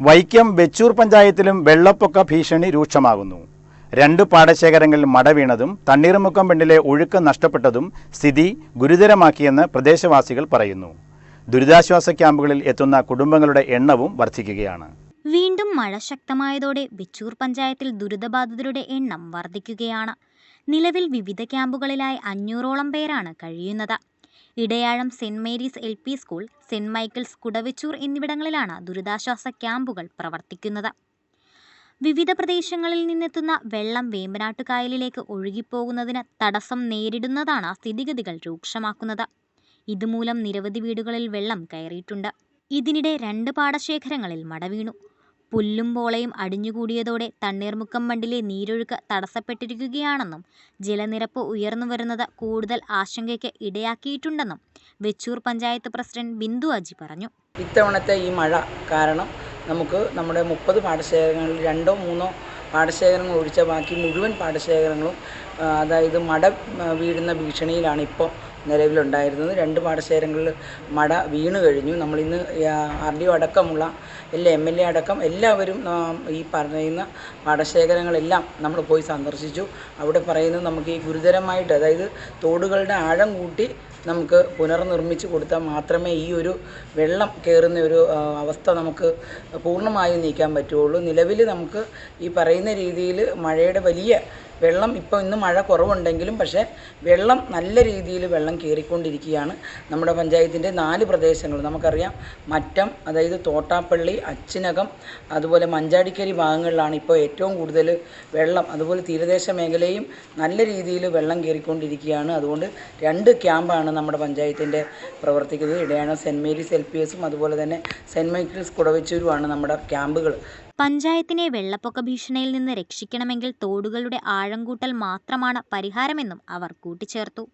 വൈക്കം വെച്ചൂർ പഞ്ചായത്തിലും വെള്ളപ്പൊക്ക ഭീഷണി രൂക്ഷമാകുന്നു. 2 പാടശേഖരങ്ങളിൽ മട വീണതും തണ്ണീർമുക്കം ബണ്ടിലെ ഒഴുക്ക് നഷ്ടപ്പെട്ടതും സ്ഥിതി ഗുരുതരമാക്കിയെന്ന് പ്രദേശവാസികൾ പറയുന്നു. ദുരിതാശ്വാസ ക്യാമ്പുകളിൽ എത്തുന്ന കുടുംബങ്ങളുടെ എണ്ണവും വർദ്ധിക്കുകയാണ്. വീണ്ടും മഴ ശക്തമായതോടെ വെച്ചൂർ പഞ്ചായത്തിൽ ദുരിതബാധിതരുടെ എണ്ണം വർദ്ധിക്കുകയാണ്. നിലവിൽ വിവിധ ക്യാമ്പുകളിലായി 500ഓളം പേരാണ് കഴിയുന്നത്. Idayazham saint Mary's LP school, saint Michael's Kudavechoor എന്നിവിടങ്ങളിലാണ് ദുരിതാശ്വാസ ക്യാമ്പുകൾ പ്രവർത്തിക്കുന്നത്. വിവിധ പ്രദേശങ്ങളിൽ നിന്നെത്തുന്ന വെള്ളം വേമ്പനാട്ടുകായലിലേക്ക് ഒഴുകിപ്പോകുന്നതിന് തടസ്സം നേരിടുന്നതാണ് സ്ഥിതിഗതികൾ രൂക്ഷമാക്കുന്നത്. ഇതുമൂലം നിരവധി വീടുകളിൽ വെള്ളം കയറിയിട്ടുണ്ട്. ഇതിനിടെ 2 പാടശേഖരങ്ങളിൽ മട വീണു. പുല്ലും പോളയും അടിഞ്ഞുകൂടിയതോടെ തണ്ണീർമുക്കം ബണ്ടിലെ നീരൊഴുക്ക് തടസ്സപ്പെട്ടിരിക്കുകയാണെന്നും ജലനിരപ്പ് ഉയർന്നു വരുന്നത് കൂടുതൽ ആശങ്കയ്ക്ക് ഇടയാക്കിയിട്ടുണ്ടെന്നും വെച്ചൂർ പഞ്ചായത്ത് പ്രസിഡന്റ് ബിന്ദു അജി പറഞ്ഞു. ഇത്തവണത്തെ ഈ മഴ കാരണം നമുക്ക് നമ്മുടെ 30 പാടശേഖരങ്ങളിൽ 2-3 പാടശേഖരങ്ങൾ ഒഴിച്ച ബാക്കി മുഴുവൻ പാടശേഖരങ്ങളും അതായത് മട വീഴുന്ന ഭീഷണിയിലാണ് ഇപ്പോൾ നിലവിലുണ്ടായിരുന്നത്. 2 പാടശേഖരങ്ങളിൽ മട വീണ് കഴിഞ്ഞു. നമ്മളിന്ന് RDO അടക്കമുള്ള എല്ലാ MLA അടക്കം എല്ലാവരും ഈ പറയുന്ന പാടശേഖരങ്ങളെല്ലാം നമ്മൾ പോയി സന്ദർശിച്ചു. അവിടെ പറയുന്നത് നമുക്ക് ഈ ഗുരുതരമായിട്ട് അതായത് തോടുകളുടെ ആഴം കൂട്ടി നമുക്ക് പുനർനിർമ്മിച്ച് കൊടുത്താൽ മാത്രമേ ഈ ഒരു വെള്ളം കയറുന്ന ഒരു അവസ്ഥ നമുക്ക് പൂർണ്ണമായും നീക്കാൻ പറ്റുള്ളൂ. നിലവിൽ നമുക്ക് ഈ പറയുന്ന രീതിയിൽ മഴയുടെ വലിയ വെള്ളം ഇപ്പോൾ ഇന്ന് മഴ കുറവുണ്ടെങ്കിലും പക്ഷേ വെള്ളം നല്ല രീതിയിൽ വെള്ളം കയറിക്കൊണ്ടിരിക്കുകയാണ്. നമ്മുടെ പഞ്ചായത്തിൻ്റെ 4 പ്രദേശങ്ങൾ നമുക്കറിയാം. മറ്റം അതായത് തോട്ടാപ്പള്ളി, അച്ചിനകം, അതുപോലെ മഞ്ചാടിക്കരി ഭാഗങ്ങളിലാണ് ഇപ്പോൾ ഏറ്റവും കൂടുതൽ വെള്ളം. അതുപോലെ തീരദേശ മേഖലയും നല്ല രീതിയിൽ വെള്ളം കയറിക്കൊണ്ടിരിക്കുകയാണ്. അതുകൊണ്ട് 2 ക്യാമ്പാണ് നമ്മുടെ പഞ്ചായത്തിൻ്റെ പ്രവർത്തിക്കുന്നത്. ഇടയാഴം സെന്റ് മേരീസ് LPSും അതുപോലെ തന്നെ സെന്റ് മൈക്കിൾസ് കുടവെച്ചൂരുമാണ് നമ്മുടെ ക്യാമ്പുകൾ. പഞ്ചായത്തിനെ വെള്ളപ്പൊക്ക ഭീഷണിയിൽ നിന്ന് രക്ഷിക്കണമെങ്കിൽ തോടുകളുടെ ആഴം കൂട്ടൽ മാത്രമാണ് പരിഹാരമെന്നും അവർ കൂട്ടിച്ചേർത്തു.